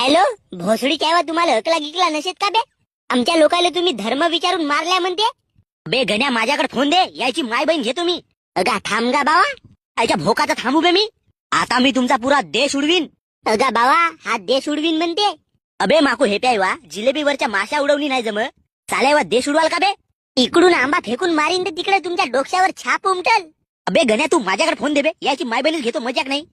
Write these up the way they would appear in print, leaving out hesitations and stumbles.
Hello, भोसडी काय तुम्हाला अकला गिकला नसेत का बे? आमच्या लोकांना तुम्ही धर्म विचारून मारल्या म्हणते. बे गण्या, माझ्याकडे फोन दे, याची माय बहीण घेतो मी. अगा थांब गा बावा, याच्या भोकाचा थांबू बे मी. आता मी तुमचा पुरा देश उडवीन. अगा बावा, हा देश उडवीन म्हणते. अबे माकू हे प्यायवा, जिलेबीवरच्या माशा उडवली नाही जम चालेवा देश उडवाल का बे? इकडून आंबा फेकून मारीन तर तिकडे तुमच्या डोक्यावर छाप उमटल. अबे गण्या, तू माझ्याकडे फोन दे बे, याची माय बहीण घेतो, मजाक नाही.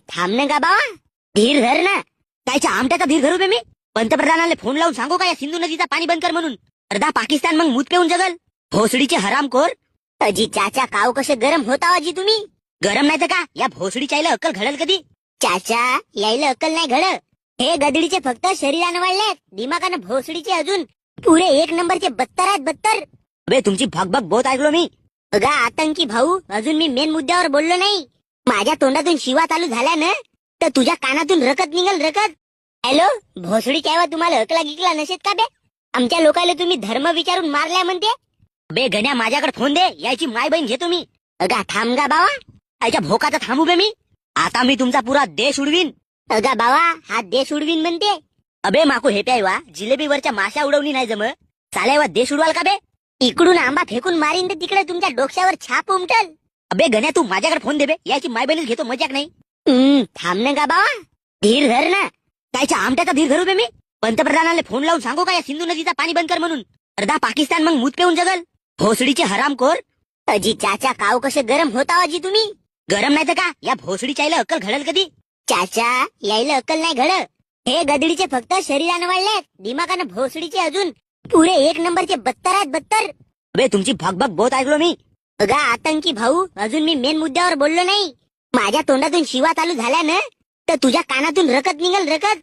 थांब ना गा बावा, धीर धर ना. त्याच्या आमट्याचा धीर धरू बे मी. पंतप्रधानाला फोन लावून सांगू का या सिंधू नदीचा पाणी बंद कर म्हणून? अर्धा पाकिस्तान मग मूत पेऊन जगल. भोसडीचे हरामखोर. अजी चाचा, काव कसे गरम होता अजी तुम्ही? गरम नाही तर का, या भोसडीच्या आईला अक्कल घडल कधी? चाचा, यायला अक्कल नाही घड. हे गदडीचे फक्त शरीरानं वाढलेत, दिमागानं भोसडीचे अजून पुरे एक नंबरचे बत्तर आहेत, बत्तर. अबे तुमची भगभग बहुत ऐकलो मी. अगा आतंकी भाऊ, अजून मी मेन मुद्द्यावर बोललो नाही. माझ्या तोंडातून शिवा चालू झाल्या ना तर तुझ्या कानातून रकत निघल, रकत. हॅलो, भोसडी काय तुम्हाला अकला गिकला नसेत का बे? आमच्या लोकांना तुम्ही धर्म विचारून मारल्या म्हणते. बे गण्या, माझ्याकडे फोन दे, याची माय बहीण घेतो मी. अगा थांब गा बावा, याच्या भोकाचा थांबू बे मी. आता मी तुमचा पुरा देश उडवीन. अगा बावा, हा देश उडवीन म्हणते. अबे माकू हे प्यायवा, जिलेबीवरच्या माशा उडवली नाही जम चालेवा देश उडवाल का बे? इकडून आंबा फेकून मारीन तर तिकडे तुमच्या डोक्यावर छाप उमटल. अबे गण्या, तू माझ्याकडे फोन दे बे, याची माय बहीण घेतो, मजाक नाही. थांब ना गा बावा, धीर धर ना. त्याच्या आमट्याचा धीर धरू बे मी. पंतप्रधानाला फोन लावून सांगू का या सिंधू नदीचा पाणी बंद कर म्हणून? अर्धा पाकिस्तान मग मूत पेऊन जगल. भोसडीचे हरामखोर. अजी चाचा, काव कसे गरम होता अजी तुम्ही? गरम नाही तर का, या भोसडीच्या आईला अक्कल घडल कधी? चाचा, यायला अक्कल नाही घड. हे गदडीचे फक्त शरीरानं वाढलेत, दिमागानं भोसडीचे अजून पुरे एक नंबरचे बत्तर आहेत, बत्तर. अबे तुमची भगभग बहुत ऐकलो मी. अगा आतंकी भाऊ, अजून मी मेन मुद्द्यावर बोललो नाही. माझ्या तोंडातून शिवा चालू झाल्या ना तर तुझ्या कानातून रकत निघल, रकत.